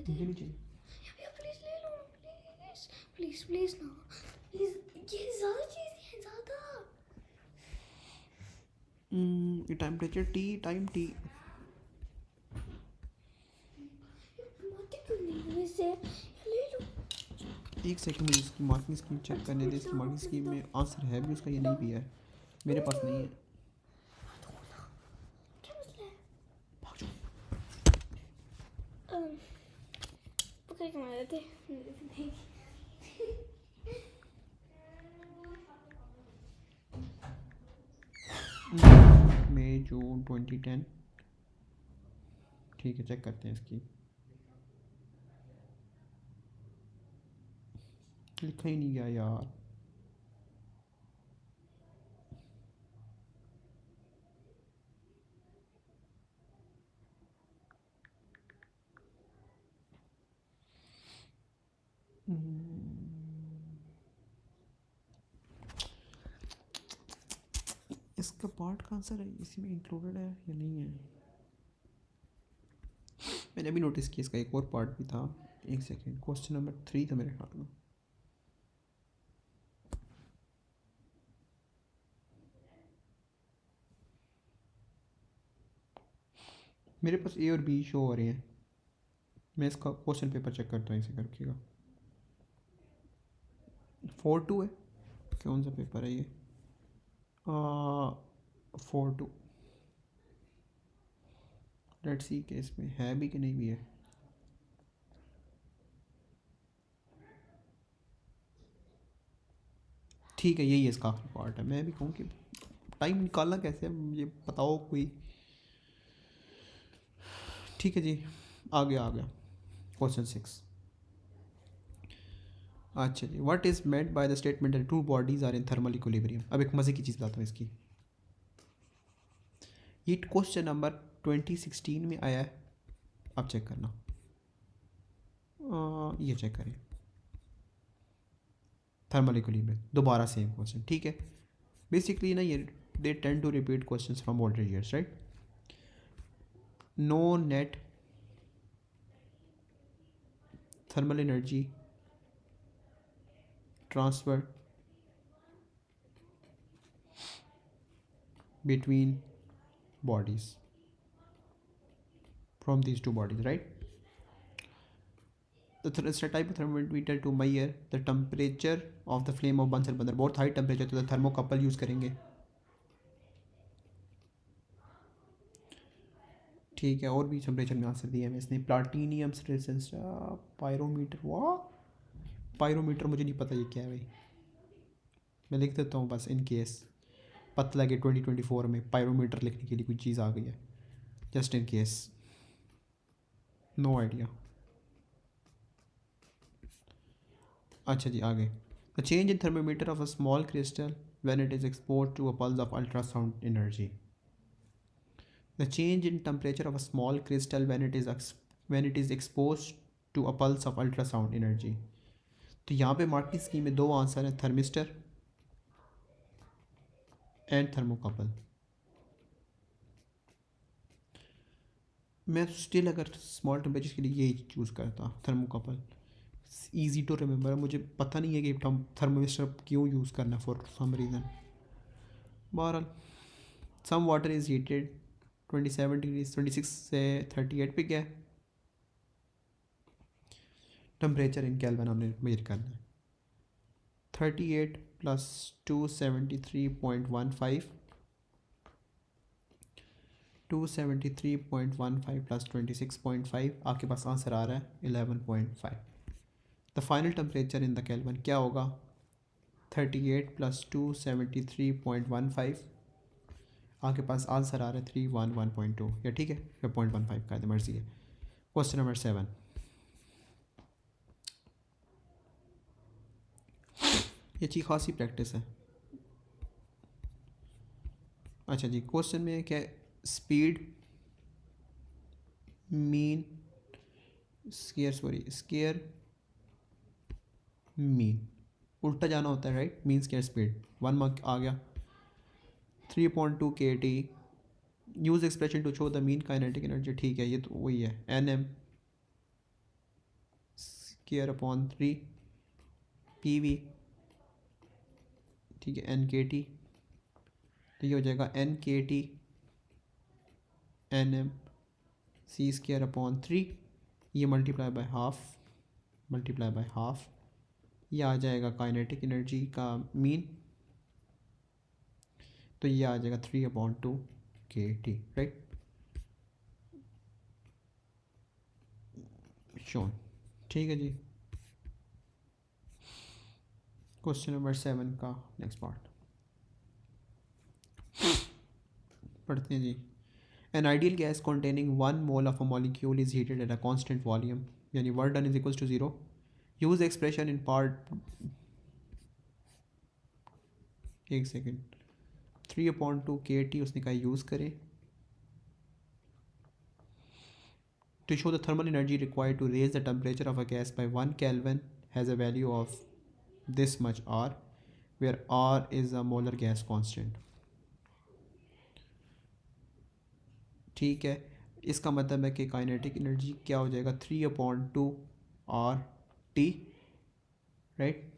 मुझे नहीं चाहिए, प्लीज प्लीज ना प्लीज, ये ज्यादा चीजें हैं ज्यादा। Temperature T, time T. मोती क्यों नहीं है वैसे, ले लो। एक सेकंड मुझे इसकी मार्किंग स्कीम चेक करने दे। इसकी मार्किंग स्कीम में आंसर है भी उसका, ये नहीं भी है, मेरे पास नहीं है। क्या मसला है? भाग जाओ। पकड़ के मारे थे नहीं। मई जून 2010। ठीक है, चेक करते हैं इसकी। लिखा ही नहीं गया यार। इसका पार्ट का आंसर है इसमें इंक्लूडेड है या नहीं है, मैंने अभी नोटिस किया इसका एक और पार्ट भी था। एक सेकेंड, क्वेश्चन नंबर 3 था मेरे ख्याल में। मेरे पास ए और बी शो हो रहे हैं, मैं इसका क्वेश्चन पेपर चेक करता हूँ, इसे कर रखिएगा। 4-2 है, कौन सा पेपर है ये? 4-2। लेट्स सी कि इसमें है भी कि नहीं भी है। ठीक है, यही है इसका आखिरी पार्ट है। मैं भी कहूँ कि टाइम निकालना कैसे है मुझे बताओ कोई। ठीक है जी, आ गया क्वेश्चन 6। अच्छा जी, what is meant by the statement that two bodies are in thermal equilibrium. अब एक मज़े की चीज़ बताता हूँ इसकी, ये क्वेश्चन नंबर 2016 में आया है, आप चेक करना। ये चेक करें, थर्मल इक्विलिब्रियम, दोबारा सेम क्वेश्चन। ठीक है, बेसिकली ना ये they tend to repeat questions from older years, right. No net thermal energy transfer between bodies from these two bodies, right. The type of thermometer to measure the temperature of the flame of Bunsen burner, बहुत high temperature तो thermocouple use करेंगे। ठीक है, और भी temperature में answer दिया है इसने। प्लाटीनियम रेजिस्टेंस पायरोमीटर, वाह पायरोमीटर मुझे नहीं पता ये क्या है भाई, मैं लिख देता हूँ बस इन केस। पता लगे 2024 में पायरोमीटर लिखने के लिए कोई चीज़ आ गई है, just in case, no idea. अच्छा जी, आगे। The change in thermometer of a small crystal when it is expose to a pulse of ultrasound energy. The change in temperature of a small crystal when it is exposed to a pulse of ultrasound energy। तो यहाँ पे marking scheme में दो answer हैं, thermistor and thermocouple. मैं still अगर small temperature के लिए यही चूज़ करता, थर्मोकपल। ईजी टू रिमेंबर, मुझे पता नहीं है कि थर्मिस्टर क्यों यूज़ करना फॉर सम रीज़न। बहरहाल, some water is heated 27 degree 26 से 38 पे गया। टेम्परेचर इन केल्विन हमने मेजर करना है। 38 प्लस 273.15, 273.15 प्लस 26.5, आपके पास आंसर आ रहा है 11.5। The final temperature in the kelvin क्या होगा? 38 प्लस 273.15, आपके पास आंसर आ रहा है 311.2, या ठीक है, या 0.15 का मर्जी है। Question number 7। ये अच्छी खासी प्रैक्टिस है। अच्छा जी, क्वेश्चन में क्या है? स्पीड, मीन, स्केयर मीन, उल्टा जाना होता है, right? Mean square speed, 1 mark आ गया। 3.2 kT, use expression to show the mean kinetic energy, ठीक है, ये तो वही है, NM स्केयर अपॉन 3 PV, ठीक है, NKT, तो ये हो जाएगा NKT NM C square upon 3, ये मल्टीप्लाई बाय हाफ, ये आ जाएगा काइनेटिक एनर्जी का मीन, तो ये आ जाएगा 3/2 kT, राइट? शोन, ठीक है जी। क्वेश्चन नंबर 7 का नेक्स्ट पार्ट पढ़ते हैं जी। An ideal gas containing 1 mole of a molecule is heated at a constant volume, यानी work done is equals to 0। Use expression in part, एक सेकेंड, 3/2 kT उसने कहा यूज़ करें to show the thermal energy required to raise the temperature of a gas by 1 Kelvin has a value of this much R, where R is a molar gas constant। ठीक है, इसका मतलब है कि kinetic energy क्या हो जाएगा? 3/2 RT, right?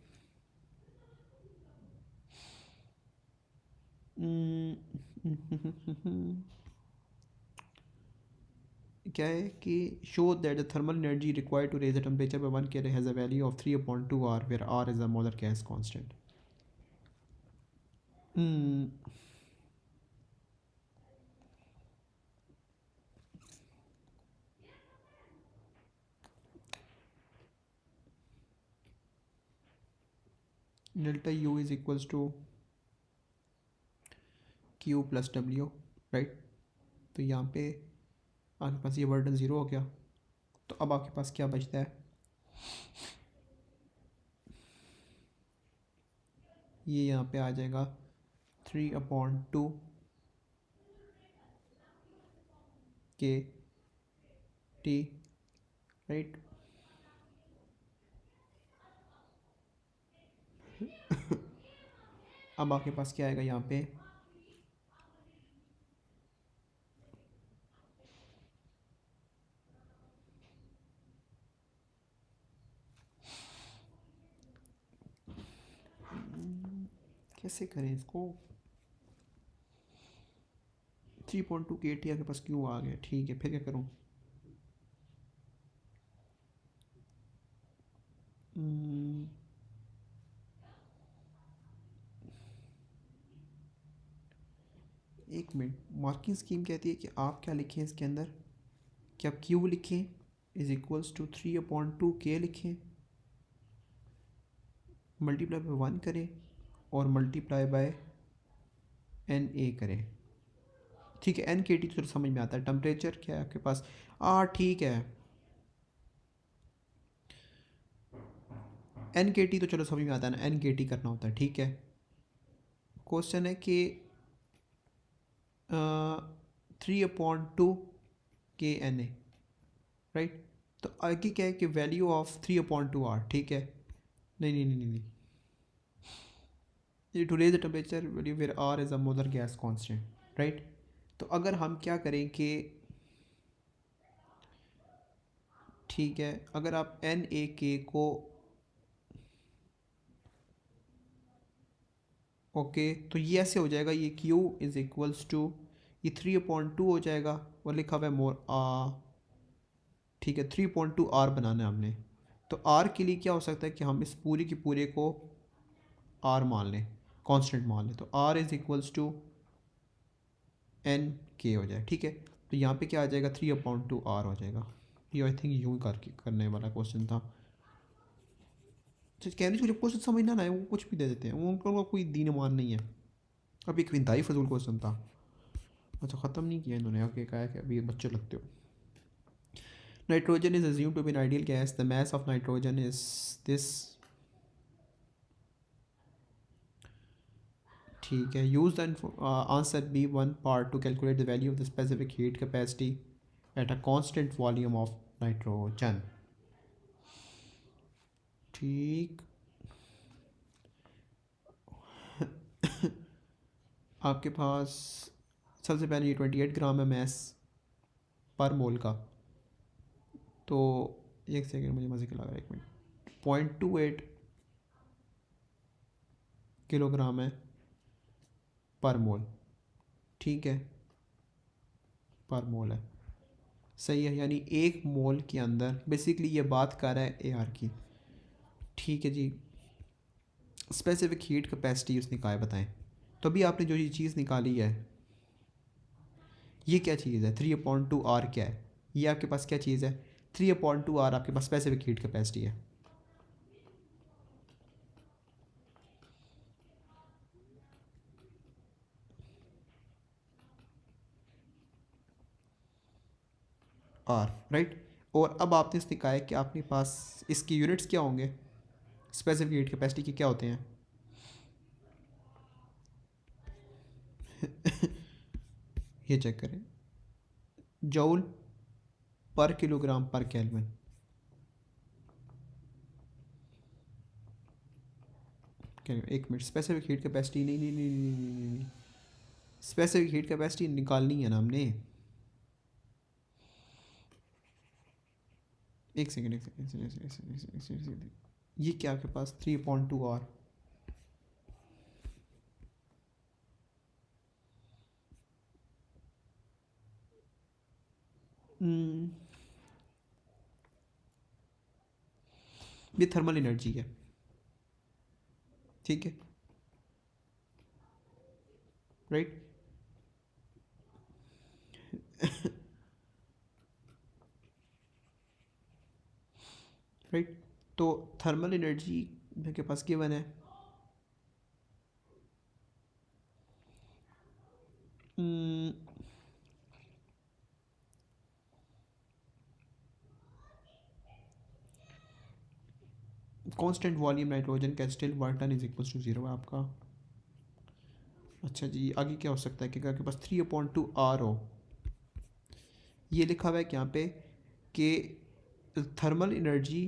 क्या है कि show that the thermal energy required to raise the temperature by 1 Kelvin has a value of 3/2 R, where R is a molar gas constant. Delta U is equals to Q plus W, right? तो यहाँ पे आपके पास ये वर्डन 0 हो गया, तो अब आपके पास क्या बचता है? ये यहाँ पे आ जाएगा 3/2 kT, राइट? अब आपके पास क्या आएगा यहाँ पे? कैसे करें इसको? 3/2 kT आपके पास क्यों आ गया? ठीक है, फिर क्या करूँ? एक मिनट, मार्किंग स्कीम कहती है कि आप क्या लिखें इसके अंदर, कि आप Q लिखें इज इक्वल्स टू 3/2 K लिखें, मल्टीप्लाई बाय 1 करें और मल्टीप्लाई बाय एन ए करें, ठीक है। एन के टी तो समझ में आता है, टेम्परेचर क्या है आपके पास, ठीक है। एन के टी तो चलो समझ में आता है ना, एन के टी करना होता है, ठीक है। क्वेश्चन है कि 3/2 के एन ए, राइट। तो आगे क्या है कि वैल्यू ऑफ 3/2 आर, ठीक है। नहीं नहीं नहीं नहीं, to raise the temperature value where R is a molar gas constant, right. तो अगर हम क्या करें कि ठीक है, अगर आप एन ए के को ओके, तो ये ऐसे हो जाएगा, ये Q इज़ इक्वल्स टू ये 3/2 हो जाएगा, और लिखा हुआ है मोर ठीक है। 3/2 आर बनाना है हमने, तो आर के लिए क्या हो सकता है कि हम इस पूरी की पूरे को आर मान लें, कांस्टेंट मान लें, तो R is equals to N K हो जाए, ठीक है। तो यहाँ पे क्या आ जाएगा, 3/2 आर हो जाएगा। ये आई थिंक यूँ करके करने वाला क्वेश्चन था। कहने जो क्वेश्चन समझ ना आए वो कुछ भी दे देते हैं, वो उनका कोई दीन मान नहीं है। अब एक इंतहाई फजूल क्वेश्चन था। अच्छा, ख़त्म नहीं किया इन्होंने, आगे कहा है कि अभी बच्चे लगते हो। Nitrogen is assume to be an ideal gas, the mass of nitrogen is this, ठीक है। Use the answer B one part to calculate the value of the specific heat capacity at a constant volume of nitrogen, ठीक। आपके पास सबसे पहले ये 28 ग्राम है mess पर मोल का, तो एक सेकेंड मुझे मज़े के लगा, 1 मिनट। 0.28 किलोग्राम है पर मोल, ठीक है, पर मोल है, सही है। यानी एक मोल के अंदर बेसिकली ये बात कर रहा है ए आर की, ठीक है जी। स्पेसिफिक हीट कैपेसिटी उसने कहा है, बताएं। तो अभी आपने जो ये चीज़ निकाली है, ये क्या चीज़ है, 3/2 आर क्या है, ये आपके पास क्या चीज़ है, 3/2 आर आपके पास स्पेसिफिक हीट कैपेसिटी है। R, right. और अब आपने इसने कहा है कि आपके पास इसकी यूनिट्स क्या होंगे, स्पेसिफिक हीट कैपेसिटी के क्या होते हैं। ये चेक करें, जूल पर किलोग्राम पर केल्विन, एक मिनट, स्पेसिफिक हीट कैपेसिटी नहीं नहीं नहीं नहीं नहीं नहीं नहीं, स्पेसिफिक हीट कैपेसिटी निकालनी है ना हमने। एक सेकेंड एक सेकेंड एक सेकेंड एक सेकेंड एक सेकेंड एक सेकेंड एक सेकेंड, ये क्या आपके पास 3/2 आर, ये थर्मल एनर्जी है, ठीक है, राइट। राइट, तो थर्मल एनर्जी के पास गिवन है, कांस्टेंट वॉल्यूम नाइट्रोजन का स्टिल वाटन इज इक्वल्स टू 0 है आपका। अच्छा जी, आगे क्या हो सकता है कि आपके पास 3/2 आर हो, ये लिखा हुआ है कि यहाँ पे कि thermal energy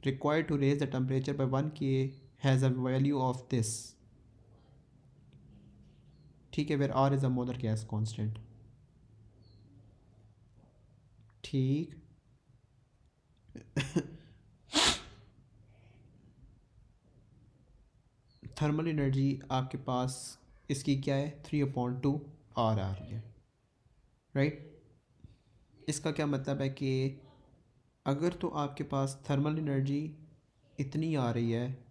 required to raise the temperature by 1 K has a value of this, ठीक है, where R is a molar gas constant, ठीक। थर्मल एनर्जी आपके पास इसकी क्या है, 3/2 आर आ रही है, राइट। इसका क्या मतलब है कि अगर तो आपके पास थर्मल एनर्जी इतनी आ रही है,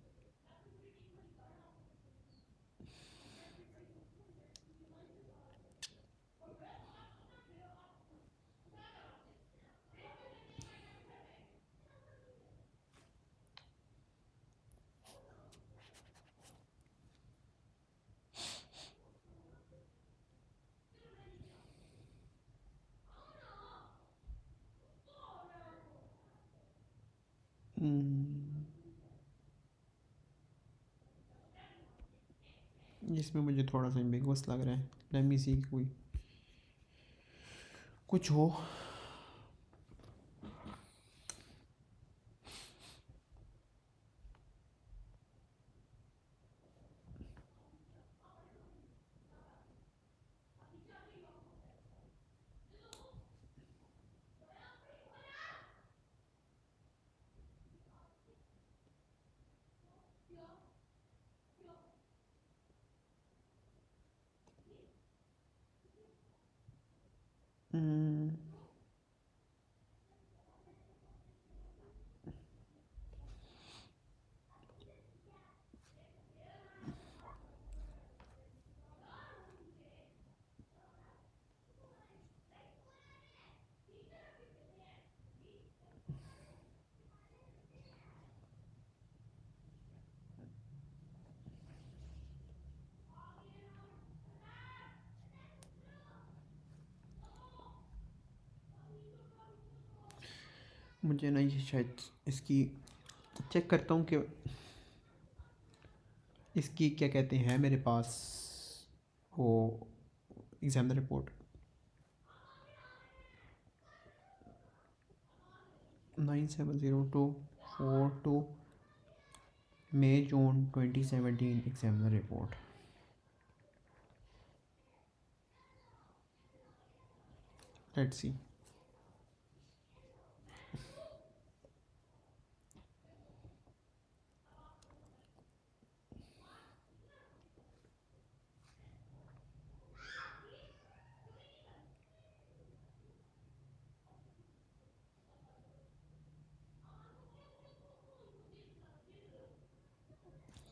इसमें मुझे थोड़ा सा एम्बिगुअस लग रहा है। लेट मी सी कोई कुछ हो। हम्म, मुझे ना ये शायद इसकी चेक करता हूँ कि इसकी क्या कहते हैं मेरे पास वो examiner report 970242 May June 2017 examiner report. Let's see.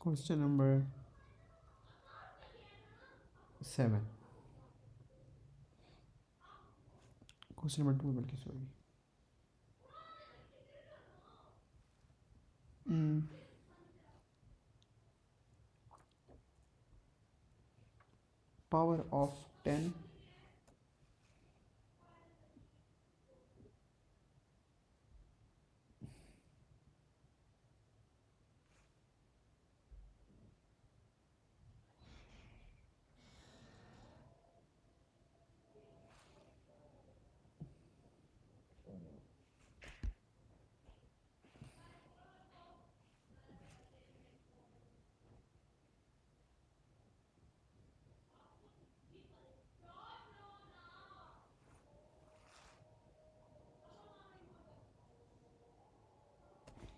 Question number 7, question number 2 बल्कि sorry. Power of 10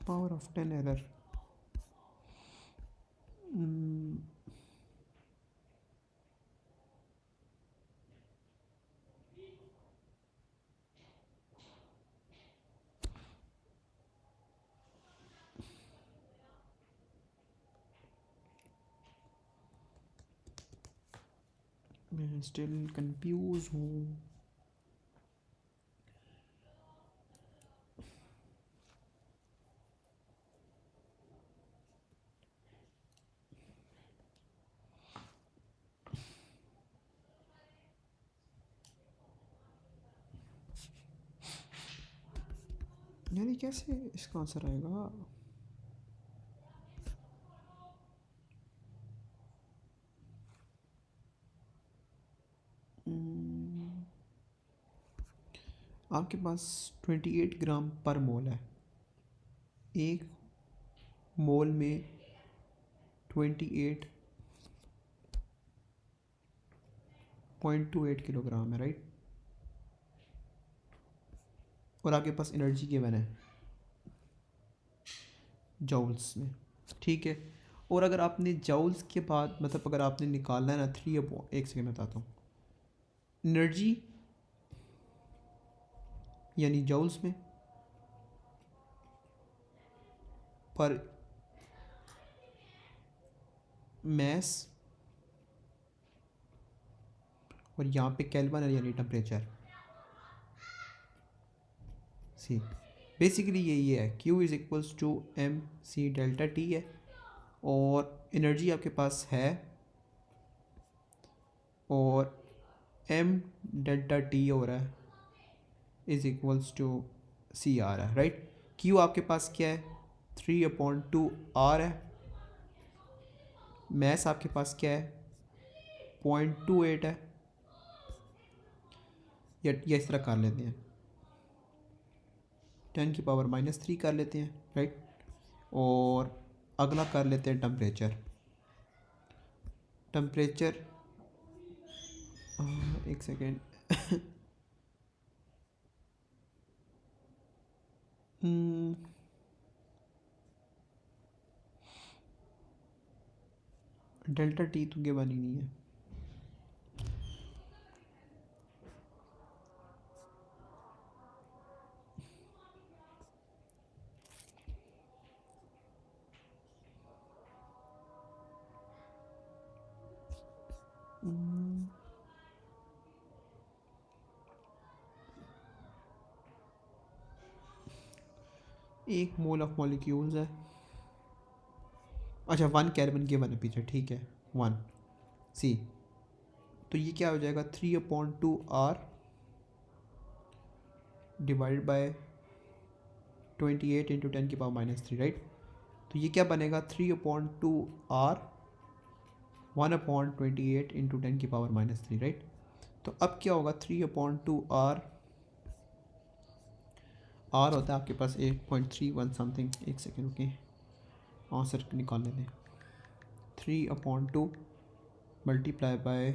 power of 10 error. मैं स्टिल कंफ्यूज हूँ। यानी कैसे इसका आंसर आएगा? आपके पास 28 ग्राम पर मोल है। एक मोल में 28.28 किलोग्राम है, राइट। और आपके पास एनर्जी गिवन है जॉउल्स में, ठीक है। और अगर आपने जॉउल्स के बाद मतलब अगर आपने निकालना है ना 3 एक सेकेंड बताता हूँ। एनर्जी यानी जॉउल्स में पर मैस और यहाँ पे केल्विन है यानी टेम्परेचर। सी बेसिकली यही है, Q is equals to MC delta T है। और एनर्जी आपके पास है और M डेल्टा T हो रहा है इज़ इक्वल्स टू C आ रहा है, राइट। Q आपके पास क्या है? 3/2 R है। मैथ आपके पास क्या है 0.28 है, या इस तरह कर लेते हैं 10⁻³ कर लेते हैं, राइट। और अगला कर लेते हैं टेम्परेचर। टेम्परेचर एक सेकेंड डेल्टा टी तो गिवन ही नहीं है। एक मोल ऑफ मॉलिक्यूल्स है। अच्छा 1 कार्बन के 1 है पीछे, ठीक है 1 सी। तो ये क्या हो जाएगा 3/2 R divided by 28 into 10⁻³ right. तो ये क्या बनेगा 3/2 R 1/28 इंटू 10⁻³ राइट। तो अब क्या होगा 3/2 R R होता है आपके पास 8.31 समथिंग। एक सेकेंड ओके, आंसर निकाल लेते हैं। 3/2 मल्टीप्लाई बाय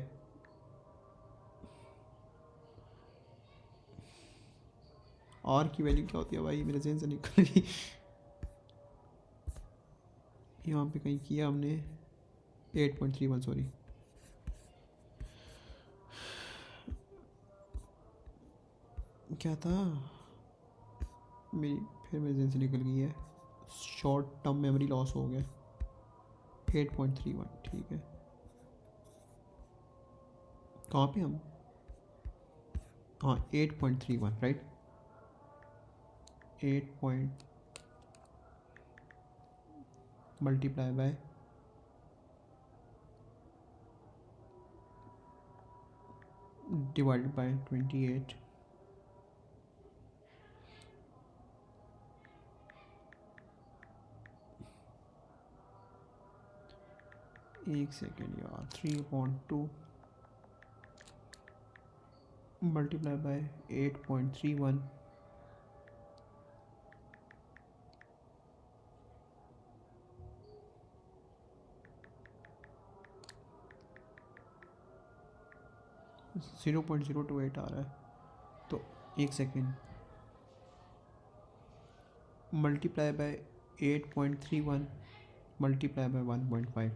R की वैल्यू क्या होती है भाई, मेरे जहन से निकल गई। यहाँ पे कहीं किया हमने 8.31 सॉरी। क्या था मेरी, फिर मेरे जहन से निकल गई है, शॉर्ट टर्म मेमोरी लॉस हो गया। 8.31 ठीक है। कहाँ पे हम, हाँ 8.31 right. 8 multiply by divided by 28। एक सेकेंड यार, 3/2 मल्टीप्लाई बाय 8.31 0.028 आ रहा है। तो एक second multiply by 8.31 multiply by 1.5।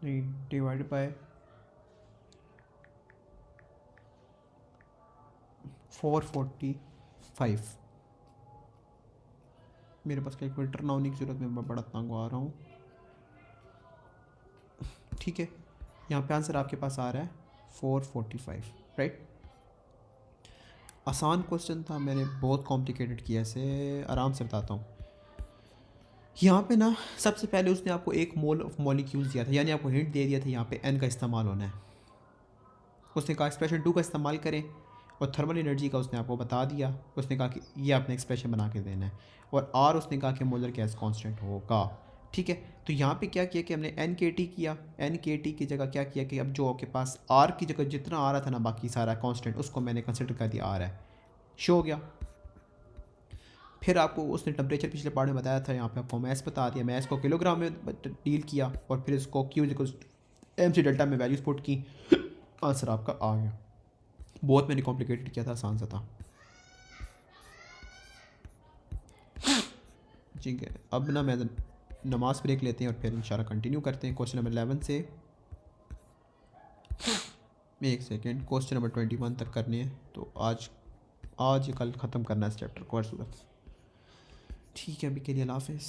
नहीं डिवाइड बाय 445। मेरे पास कैलकुलेटर ना होने की ज़रूरत में मैं बड़ा तंग आ रहा हूँ, ठीक है। यहाँ पे आंसर आपके पास आ रहा है 445 राइट। आसान क्वेश्चन था, मैंने बहुत कॉम्प्लिकेटेड किया, इसे आराम से बताता हूँ। यहाँ पे ना सबसे पहले उसने आपको एक मोल ऑफ मॉलिक्यूल्स दिया था, यानी आपको हिंट दे दिया था यहाँ पे n का इस्तेमाल होना है। उसने कहा एक्सप्रेशन 2 का इस्तेमाल करें, और थर्मल एनर्जी का उसने आपको बता दिया। उसने कहा कि ये आपने एक्सप्रेशन बना के देना है, और R उसने कहा कि मोलर गैस कांस्टेंट होगा, ठीक है। तो यहाँ पे क्या किया कि हमने NKT किया, NKT की जगह क्या किया कि अब जो आपके पास R की जगह जितना आ रहा था ना बाकी सारा कांस्टेंट, उसको मैंने कंसिडर कर दिया R है, शो हो गया। फिर आपको उसने टेम्परेचर पिछले पार्ट में बताया था, यहाँ पे आपको मैथ्स बता दिया, मैथ्स को किलोग्राम में डील किया, और फिर इसको क्यू MC डेल्टा में वैल्यूज पुट की, आंसर आपका आ गया। बहुत मैंने कॉम्प्लिकेटेड किया था, आसान सा था, ठीक है। अब ना मैं नमाज ब्रेक लेते हैं और फिर इंशाल्लाह कंटिन्यू करते हैं क्वेश्चन नंबर 11 से। एक सेकेंड, क्वेश्चन नंबर 21 तक करने हैं, तो आज कल ख़त्म करना है इस चैप्टर को हर सूरत, ठीक है। अभी के लिए अल्लाह हाफ़िज़।